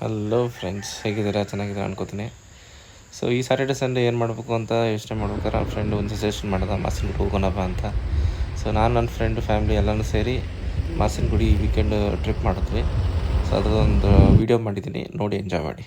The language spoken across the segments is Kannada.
ಹಲೋ ಫ್ರೆಂಡ್ಸ್, ಹೇಗಿದ್ದೀರಾ? ಚೆನ್ನಾಗಿದ್ದೀರಾ ಅನ್ಕೋತೀನಿ. ಸೊ ಈ ಸ್ಯಾಟರ್ಡೆ ಸಂಡೇ ಏನು ಮಾಡಬೇಕು ಅಂತ ಯೋಚನೆ ಮಾಡ್ಬೇಕಾದ್ರೆ ನನ್ನ ಫ್ರೆಂಡ್ ಒಂದು ಸಜೆಷನ್ ಮಾಡಿದ, ಮಾಸಿನಗುಡಿ ಹೋಗೋಣಪ್ಪ ಅಂತ. ಸೊ ನಾನು ನನ್ನ ಫ್ರೆಂಡ್ ಫ್ಯಾಮ್ಲಿ ಎಲ್ಲನೂ ಸೇರಿ ಮಾಸಿನಗುಡಿ ಈ ವೀಕೆಂಡ್ ಟ್ರಿಪ್ ಮಾಡಿದ್ವಿ. ಸೊ ಅದರದೊಂದು ವೀಡಿಯೋ ಮಾಡಿದ್ದೀನಿ, ನೋಡಿ ಎಂಜಾಯ್ ಮಾಡಿ.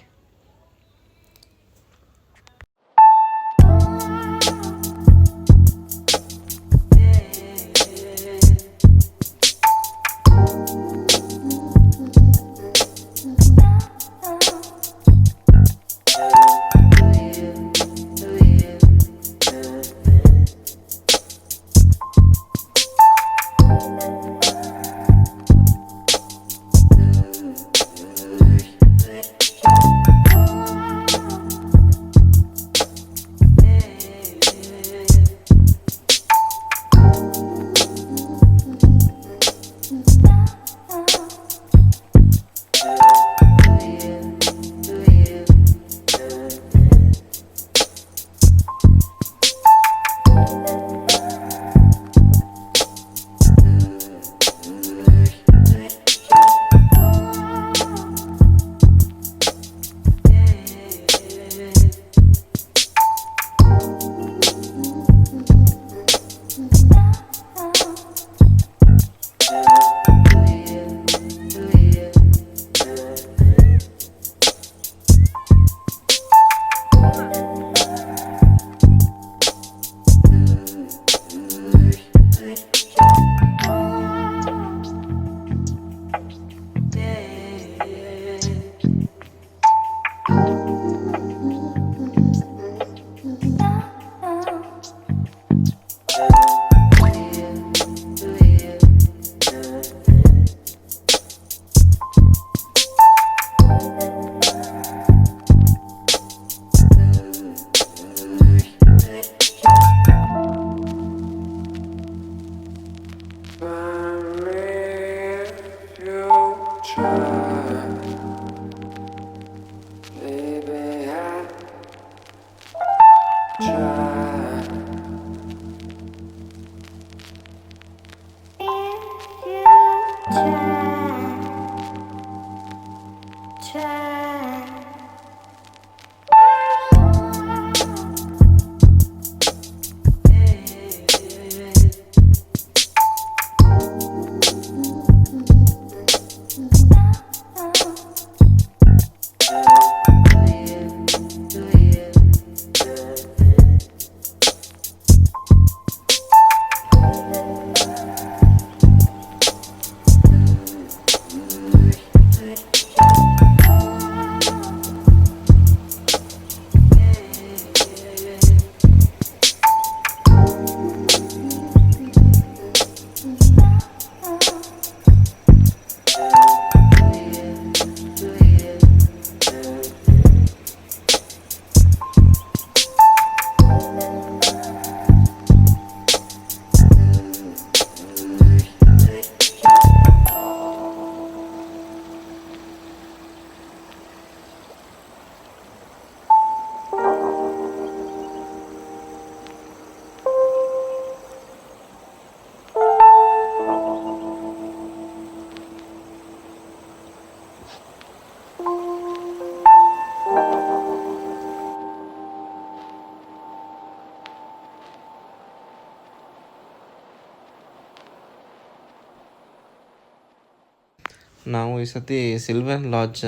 ನಾವು ಈ ಸತಿ ಸಿಲ್ವರ್ ಲಾಡ್ಜ್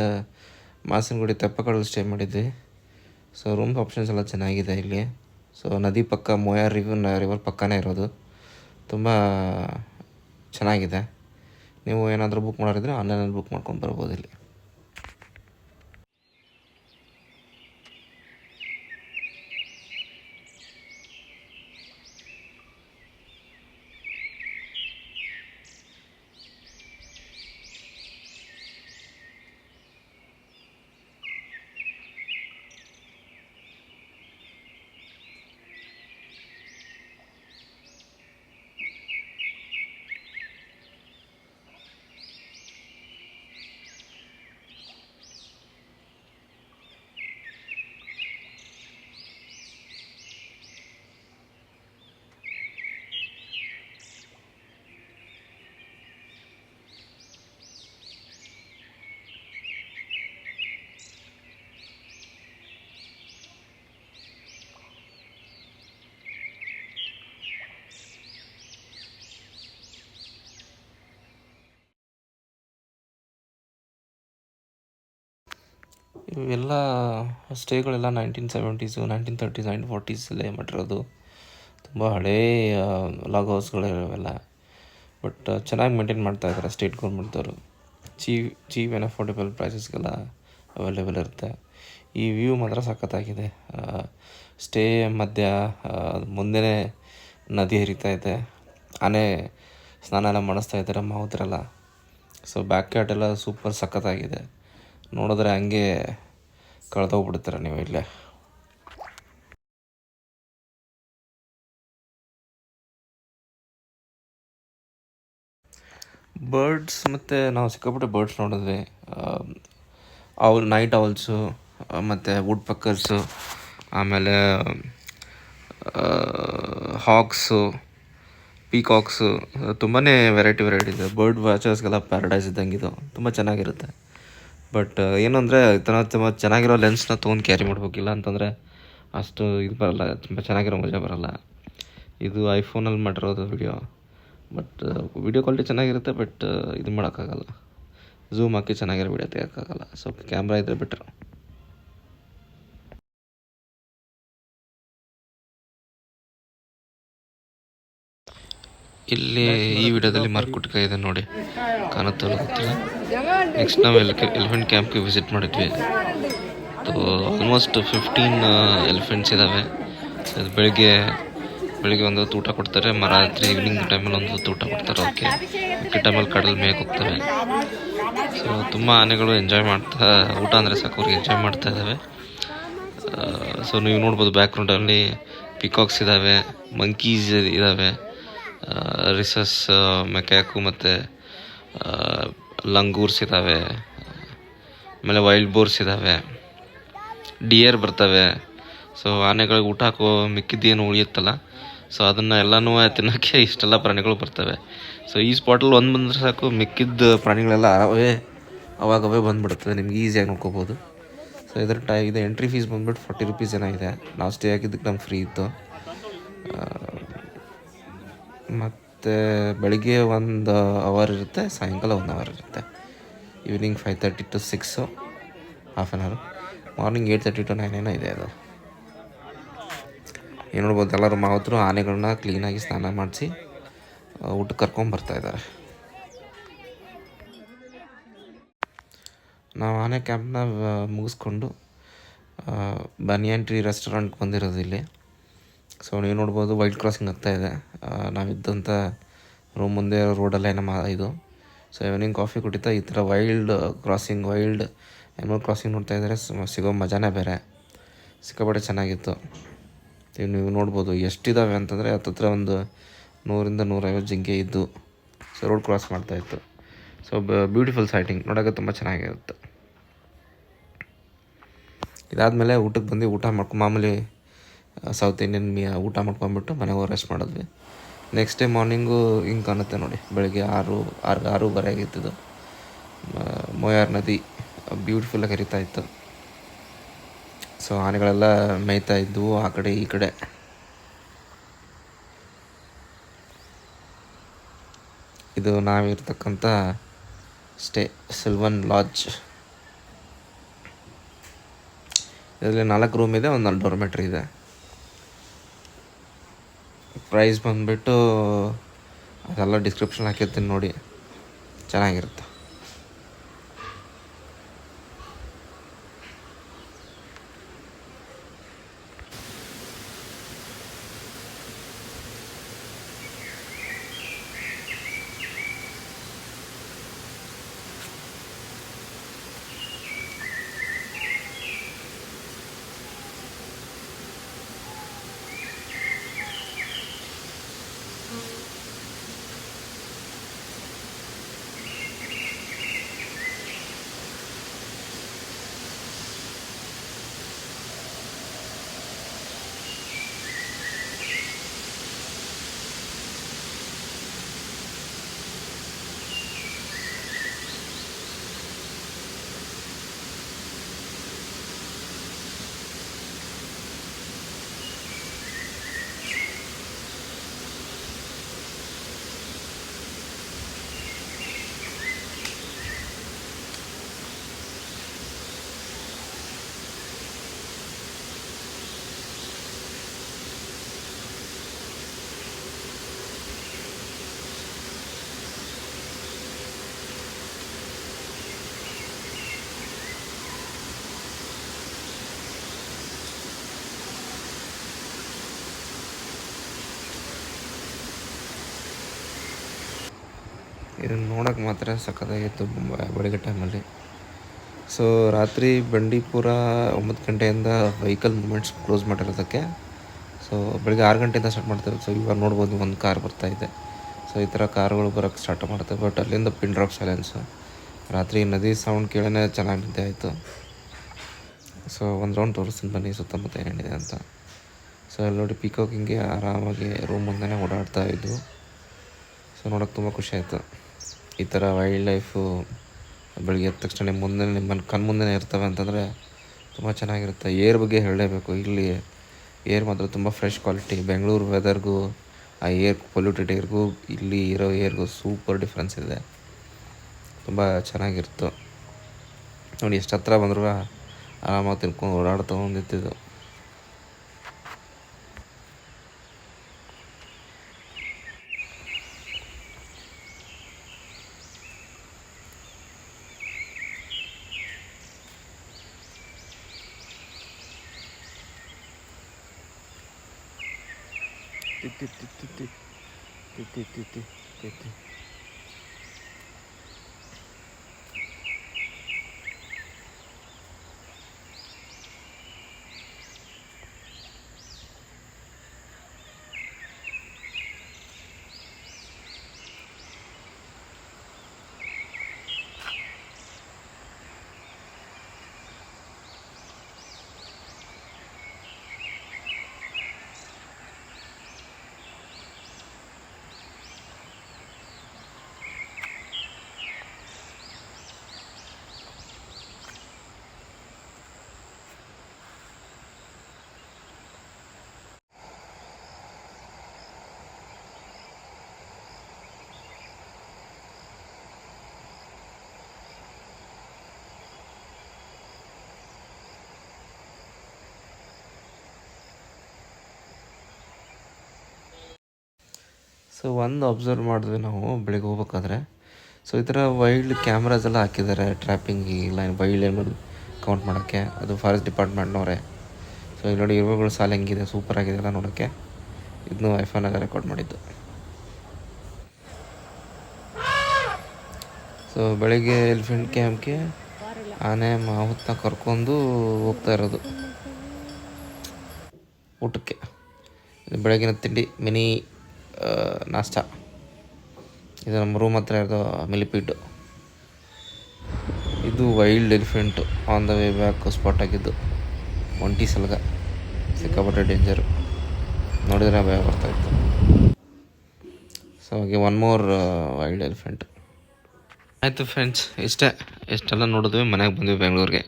ಮಾಸಿನಗುಡಿ ತೆಪ್ಪಕಡಲ್ಲಿ ಸ್ಟೇ ಮಾಡಿದ್ವಿ. ಸೊ ರೂಮ್ಸ್ ಆಪ್ಷನ್ಸ್ ಎಲ್ಲ ಚೆನ್ನಾಗಿದೆ ಇಲ್ಲಿ. ಸೊ ನದಿ ಪಕ್ಕ ಮೋಯಾರ್ ರಿವರ್ ಪಕ್ಕನೇ ಇರೋದು, ತುಂಬ ಚೆನ್ನಾಗಿದೆ. ನೀವು ಏನಾದರೂ ಬುಕ್ ಮಾಡೋರಿದ್ರೆ ಆನ್ಲೈನಲ್ಲಿ ಬುಕ್ ಮಾಡ್ಕೊಂಡು ಬರ್ಬೋದು ಇಲ್ಲಿ. ಇವೆಲ್ಲ ಸ್ಟೇಗಳೆಲ್ಲ 1970s 1930s 1940ಸಲ್ಲೇ ಮಾಡಿರೋದು. ತುಂಬ ಹಳೆಯ ಲಾಗ್ ಹೌಸ್ಗಳು ಇವೆಲ್ಲ. ಬಟ್ ಚೆನ್ನಾಗಿ ಮೇಂಟೈನ್ ಮಾಡ್ತಾಯಿದ್ದಾರೆ ಸ್ಟೇಟ್ ಗೌರ್ಮೆಂಟ್ದವರು. ಚೀಪ್ ಆ್ಯಂಡ್ ಅಫೋರ್ಡೆಬಲ್ ಪ್ರೈಸಸ್ಗೆಲ್ಲ ಅವೈಲೇಬಲ್ ಇರುತ್ತೆ. ಈ ವ್ಯೂ ಮಾತ್ರ ಸಖತ್ತಾಗಿದೆ. ಸ್ಟೇ ಮಧ್ಯ ಮುಂದೆನೇ ನದಿ ಹರಿತಾ ಇದೆ. ಆನೆ ಸ್ನಾನ ಎಲ್ಲ ಮಾಡಿಸ್ತಾ ಇದ್ದಾರೆ ಮಾವುತರೆಲ್ಲ. ಸೊ ಬ್ಯಾಕ್ ಯಾರ್ಡ್ ಎಲ್ಲ ಸೂಪರ್ ಸಖತ್ತಾಗಿದೆ. ನೋಡಿದ್ರೆ ಹಂಗೆ ಕಳೆದೋಗ್ಬಿಡ್ತಾರೆ ನೀವು ಇಲ್ಲೇ. ಬರ್ಡ್ಸ್ ಮತ್ತು ನಾವು ಸಿಕ್ಕಾಪಟ್ಟೆ ಬರ್ಡ್ಸ್ ನೋಡಿದ್ವಿ. ನೈಟ್ ಔಲ್ಸು ಮತ್ತು ವುಡ್ ಪಕ್ಕರ್ಸು, ಆಮೇಲೆ ಹಾಕ್ಸು, ಪೀಕಾಕ್ಸು, ತುಂಬಾ ವೆರೈಟಿ ಇದೆ. ಬರ್ಡ್ ವಾಚರ್ಸ್ಗೆಲ್ಲ ಪ್ಯಾರಡೈಸ್ ಇದ್ದಂಗಿದು, ತುಂಬ ಚೆನ್ನಾಗಿರುತ್ತೆ. ಬಟ್ ಏನು ಅಂದರೆ ತುಂಬ ಚೆನ್ನಾಗಿರೋ ಲೆನ್ಸ್ನ ತೊಗೊಂಡು ಕ್ಯಾರಿ ಮಾಡ್ಬೇಕಿಲ್ಲ ಅಂತಂದರೆ ಅಷ್ಟು ಇದು ಬರೋಲ್ಲ, ತುಂಬ ಚೆನ್ನಾಗಿರೋ ಮಜಾ ಬರೋಲ್ಲ. ಇದು ಐಫೋನಲ್ಲಿ ಮಾಡಿರೋದು ವಿಡಿಯೋ. ಬಟ್ ವಿಡಿಯೋ ಕ್ವಾಲಿಟಿ ಚೆನ್ನಾಗಿರುತ್ತೆ. ಬಟ್ ಇದು ಮಾಡೋಕ್ಕಾಗಲ್ಲ, ಝೂಮ್ ಹಾಕಿ ಚೆನ್ನಾಗಿರೋ ವಿಡಿಯೋ ತೆಗೋಕ್ಕಾಗಲ್ಲ. ಸ್ವಲ್ಪ ಕ್ಯಾಮ್ರಾ ಇದ್ದರೆ ಬೆಟ್ರು. ಇಲ್ಲಿ ಈ ವಿಡಿಯೋದಲ್ಲಿ ಮಾರ್ಕುಟ್ಕಾಯಿ ಇದೆ ನೋಡಿ, ಕಾಣುತ್ತಲ್ಲ ಗೊತ್ತಿಲ್ಲ. ನೆಕ್ಸ್ಟ್ ನಾವು ಎಲಿಫೆಂಟ್ ಕ್ಯಾಂಪ್ಗೆ ವಿಸಿಟ್ ಮಾಡಿದ್ವಿ. ಆಲ್ಮೋಸ್ಟ್ 15 ಎಲಿಫೆಂಟ್ಸ್ ಇದ್ದಾವೆ. ಅದು ಬೆಳಿಗ್ಗೆ ಒಂದು ಹೊತ್ತು ಊಟ ಕೊಡ್ತಾರೆ, ರಾತ್ರಿ ಈವ್ನಿಂಗ್ ಟೈಮಲ್ಲಿ ಒಂದು ಹೊತ್ತು ಊಟ ಕೊಡ್ತಾರೆ. ಓಕೆ ಟೈಮಲ್ಲಿ ಕಡಲ್ ಮೇಯಕ್ಕೆ ಹೋಗ್ತವೆ. ಸೊ ತುಂಬ ಆನೆಗಳು ಎಂಜಾಯ್ ಮಾಡ್ತಾ, ಊಟ ಅಂದರೆ ಸಾಕು ಅವ್ರಿಗೆ ಎಂಜಾಯ್ ಮಾಡ್ತಾ ಇದ್ದಾವೆ. ಸೊ ನೀವು ನೋಡ್ಬೋದು ಬ್ಯಾಕ್ಗ್ರೌಂಡಲ್ಲಿ ಪಿಕಾಕ್ಸ್ ಇದ್ದಾವೆ, ಮಂಕೀಸ್ ಇದ್ದಾವೆ, ರಿಸಸ್ ಮೆಕ್ಯಾಕು ಮತ್ತು ಲಂಗೂರ್ಸ್ ಇದ್ದಾವೆ, ಆಮೇಲೆ ವೈಲ್ಡ್ ಬೋರ್ಸ್ ಇದ್ದಾವೆ, ಡಿಯರ್ ಬರ್ತವೆ. ಸೊ ಆನೆಗಳಿಗೆ ಊಟ ಹಾಕೋ ಮಿಕ್ಕಿದ್ದೇನು ಉಳಿಯುತ್ತಲ್ಲ, ಸೊ ಅದನ್ನು ಎಲ್ಲನೂ ತಿನ್ನೋಕ್ಕೆ ಇಷ್ಟೆಲ್ಲ ಪ್ರಾಣಿಗಳು ಬರ್ತವೆ. ಸೊ ಈ ಸ್ಪಾಟಲ್ಲಿ ಒಂದು ಬಂದರೆ ಸಾಕು, ಮಿಕ್ಕಿದ್ದ ಪ್ರಾಣಿಗಳೆಲ್ಲ ಅವಾಗವೇ ಬಂದುಬಿಡುತ್ತದೆ. ನಿಮ್ಗೆ ಈಸಿಯಾಗಿ ನೋಡ್ಕೋಬೋದು. ಸೊ ಇದು ಎಂಟ್ರಿ ಫೀಸ್ ಬಂದುಬಿಟ್ಟು 40 ರೂಪೀಸ್ ಏನೋ ಇದೆ. ನಾವು ಸ್ಟೇ ಆಗಿದ್ದಕ್ಕೆ ನಮ್ಗೆ ಫ್ರೀ ಇತ್ತು. ಮತ್ತು ಬೆಳಿಗ್ಗೆ 1 ಅವರ್ ಇರುತ್ತೆ, ಸಾಯಂಕಾಲ 1 ಅವರ್ ಇರುತ್ತೆ. ಈವ್ನಿಂಗ್ 5:30 to 6 ಹಾಫ್ ಆನ್ ಅವರು. ಮಾರ್ನಿಂಗ್ 8:30 to 9 ಏನೋ ಇದೆ ಅದು. ಏನು ನೋಡ್ಬೋದು, ಎಲ್ಲರೂ ಮಾವುತರು ಆನೆಗಳನ್ನ ಕ್ಲೀನಾಗಿ ಸ್ನಾನ ಮಾಡಿಸಿ ಊಟಕ್ಕೆ ಕರ್ಕೊಂಬರ್ತಾಯಿದ್ದಾರೆ. ನಾವು ಆನೆ ಕ್ಯಾಂಪ್ನ ಮುಗಿಸ್ಕೊಂಡು ಬನಿಯನ್ ಟ್ರೀ ರೆಸ್ಟೋರೆಂಟ್ಗೆ ಬಂದಿರೋದು ಇಲ್ಲಿ. ಸೊ ನೀವು ನೋಡ್ಬೋದು ವೈಲ್ಡ್ ಕ್ರಾಸಿಂಗ್ ಆಗ್ತಾಯಿದೆ. ನಾವಿದ್ದಂಥ ರೂಮ್ ಮುಂದೆ ರೋಡಲ್ಲೇ ಇದು. ಸೊ ಈವ್ನಿಂಗ್ ಕಾಫಿ ಕುಡಿತಾ ಈ ಥರ ವೈಲ್ಡ್ ಆ್ಯನಿಮಲ್ ಕ್ರಾಸಿಂಗ್ ನೋಡ್ತಾ ಇದ್ದರೆ ಸಿಗೋ ಮಜಾನೇ ಬೇರೆ. ಸಿಕ್ಕಾಪಟ್ಟೆ ಚೆನ್ನಾಗಿತ್ತು. ನೀವು ನೋಡ್ಬೋದು ಎಷ್ಟಿದ್ದಾವೆ ಅಂತಂದರೆ ಹತ್ತತ್ರ ಒಂದು 100-150 ಜಿಂಕೆ ಇದ್ದು ಸೊ ರೋಡ್ ಕ್ರಾಸ್ ಮಾಡ್ತಾಯಿತ್ತು. ಸೊ ಬ್ಯೂಟಿಫುಲ್ ಸೈಟಿಂಗ್, ನೋಡೋಕ್ಕೆ ತುಂಬ ಚೆನ್ನಾಗಿರುತ್ತೆ. ಇದಾದಮೇಲೆ ಊಟಕ್ಕೆ ಬಂದು ಊಟ ಮಾಮೂಲಿ ಸೌತ್ ಇಂಡಿಯನ್ ಊಟ ಮಾಡ್ಕೊಂಬಿಟ್ಟು ಮನೆಗೆ ಹೋಗಿ ರೆಸ್ಟ್ ಮಾಡಿದ್ವಿ. ನೆಕ್ಸ್ಟ್ ಡೇ ಮಾರ್ನಿಂಗು ಹಿಂಗೆ ಕಾಣುತ್ತೆ ನೋಡಿ, ಬೆಳಗ್ಗೆ 6:30 ಆಗಿತ್ತು. ಮೊಯಾರ್ ನದಿ ಬ್ಯೂಟಿಫುಲ್ಲಾಗಿ ಹರಿತಾ ಇತ್ತು. ಸೊ ಆನೆಗಳೆಲ್ಲ ಮೇಯ್ತಾ ಇದ್ವು ಆ ಕಡೆ ಈ ಕಡೆ. ಇದು ನಾವಿರ್ತಕ್ಕಂಥ ಸ್ಟೇ ಸಿಲ್ವನ್ ಲಾಡ್ಜ್. ಇದರಲ್ಲಿ 4 ರೂಮ್ ಇದೆ, ಒಂದು ಡಾರ್ಮೆಟ್ರಿ ಇದೆ. ಪ್ರೈಸ್ ಬಂದುಬಿಟ್ಟು ಅದೆಲ್ಲ ಡಿಸ್ಕ್ರಿಪ್ಷನ್ ಹಾಕಿರ್ತೀನಿ ನೋಡಿ, ಚೆನ್ನಾಗಿರುತ್ತೆ. ಇದನ್ನು ನೋಡೋಕೆ ಮಾತ್ರ ಸಖತ್ತಾಗಿತ್ತು ಬೆಳಗ್ಗೆ ಟೈಮಲ್ಲಿ. ಸೊ ರಾತ್ರಿ ಬಂಡೀಪುರ 9 ಗಂಟೆಯಿಂದ ವೆಹಿಕಲ್ ಮೂಮೆಂಟ್ಸ್ ಕ್ಲೋಸ್ ಮಾಡಿರೋದಕ್ಕೆ ಸೊ ಬೆಳಗ್ಗೆ 6 ಗಂಟೆಯಿಂದ ಸ್ಟಾರ್ಟ್ ಮಾಡ್ತಾರೆ. ಸೊ ಇವಾಗ ನೋಡ್ಬೋದು ಒಂದು ಕಾರ್ ಬರ್ತಾಯಿದೆ. ಸೊ ಈ ಥರ ಕಾರ್ಗಳು ಬರೋಕ್ಕೆ ಸ್ಟಾರ್ಟ್ ಮಾಡ್ತವೆ. ಬಟ್ ಅಲ್ಲಿಂದ ಪಿನ್ ಡ್ರಾಪ್ ಸೈಲೆನ್ಸು. ರಾತ್ರಿ ನದಿ ಸೌಂಡ್ ಕೇಳೋಣ ಚೆನ್ನಾಗಿ ನಿದ್ದೆ ಆಯಿತು. ಸೊ ಒಂದು ರೌಂಡ್ ತೋರಿಸ್ತೀನಿ ಬನ್ನಿ ಸುತ್ತಮುತ್ತ ಏನೇನಿದೆ ಅಂತ. ಸೊ ಅಲ್ಲಿ ನೋಡಿ ಪೀಕಾಕಿಂಗೆ ಆರಾಮಾಗಿ ರೂಮ್ ಮುಂದೆನೇ ಓಡಾಡ್ತಾ ಇದ್ವು. ಸೊ ನೋಡೋಕ್ಕೆ ತುಂಬ ಖುಷಿಯಾಯಿತು. ಈ ಥರ ವೈಲ್ಡ್ ಲೈಫು ಬೆಳಗ್ಗೆ ಎದ್ದ ತಕ್ಷಣ ನಿಮ್ಮ ಕಣ್ಮುಂದೆ ಇರ್ತವೆ ಅಂತಂದರೆ ತುಂಬ ಚೆನ್ನಾಗಿರುತ್ತೆ. ಏರ್ ಬಗ್ಗೆ ಹೇಳಲೇಬೇಕು. ಇಲ್ಲಿ ಏರ್ ಮಾತ್ರ ತುಂಬ ಫ್ರೆಶ್ ಕ್ವಾಲಿಟಿ. ಬೆಂಗಳೂರು ವೆದರ್ಗೂ ಆ ಏರ್ ಪೊಲ್ಯೂಟೆಡ್ ಏರ್ಗೂ ಇಲ್ಲಿ ಇರೋ ಏರ್ಗೂ ಸೂಪರ್ ಡಿಫ್ರೆನ್ಸ್ ಇದೆ. ತುಂಬ ಚೆನ್ನಾಗಿತ್ತು ನೋಡಿ. ಎಷ್ಟು ಹತ್ರ ಬಂದರೂ ಆರಾಮಾಗಿ ತಿನ್ಕೊಂಡು ಓಡಾಡ್ತಾ ಬಂದಿತ್ತಿದ್ದು. ಸೊ ಒಂದು ಅಬ್ಸರ್ವ್ ಮಾಡಿದ್ವಿ ನಾವು ಬೆಳಿಗ್ಗೆ ಹೋಗ್ಬೇಕಾದ್ರೆ. ಸೊ ಈ ಥರ ವೈಲ್ಡ್ ಕ್ಯಾಮ್ರಾಸ್ ಎಲ್ಲ ಹಾಕಿದ್ದಾರೆ ಟ್ರ್ಯಾಪಿಂಗ್ ಇಲ್ಲ ವೈಲ್ಡ್ ಏನಿಮಲ್ ಕೌಂಟ್ ಮಾಡೋಕ್ಕೆ. ಅದು ಫಾರೆಸ್ಟ್ ಡಿಪಾರ್ಟ್ಮೆಂಟ್ನವರೇ. ಸೊ ಇಲ್ಲಿ ನೋಡಿ ಇರುವೆಗಳು ಸಾಲ ಹೆಂಗಿದೆ, ಸೂಪರ್ ಆಗಿದೆ ಎಲ್ಲ ನೋಡೋಕ್ಕೆ. ಇದನ್ನು ಐಫೋನಾಗ ರೆಕಾರ್ಡ್ ಮಾಡಿದ್ದು. ಸೊ ಬೆಳಿಗ್ಗೆ ಎಲಿಫೆಂಟ್ ಕ್ಯಾಂಪ್ಗೆ ಆನೆ ಮಾವುತನ್ನ ಕರ್ಕೊಂಡು ಹೋಗ್ತಾ ಇರೋದು ಊಟಕ್ಕೆ. ಬೆಳಗಿನ ತಿಂಡಿ ಮಿನಿ ನಾಷ್ಟ. ಇದು ನಮ್ಮ ರೂಮ್ ಹತ್ರ ಇರೋದು ಮಿಲಿಪೀಡು. ಇದು wild elephant on the way back spot ಆಗಿದ್ದು. ಒಂಟಿ ಸಲಗ ಸಿಕ್ಕಾಪಟ್ಟೆ ಡೇಂಜರು, ನೋಡಿದರೆ ಭಯ ಬರ್ತಾಯಿತ್ತು. ಸೊ ಹಾಗೆ ಒನ್ ಮೋರ್ ವೈಲ್ಡ್ ಎಲಿಫೆಂಟ್. ಆಯಿತು ಫ್ರೆಂಡ್ಸ್, ಇಷ್ಟೆಲ್ಲ ನೋಡಿದ್ವಿ. ಮನೆಗೆ ಬಂದ್ವಿ ಬೆಂಗಳೂರಿಗೆ.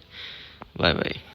ಬಾಯ್ ಬಾಯ್.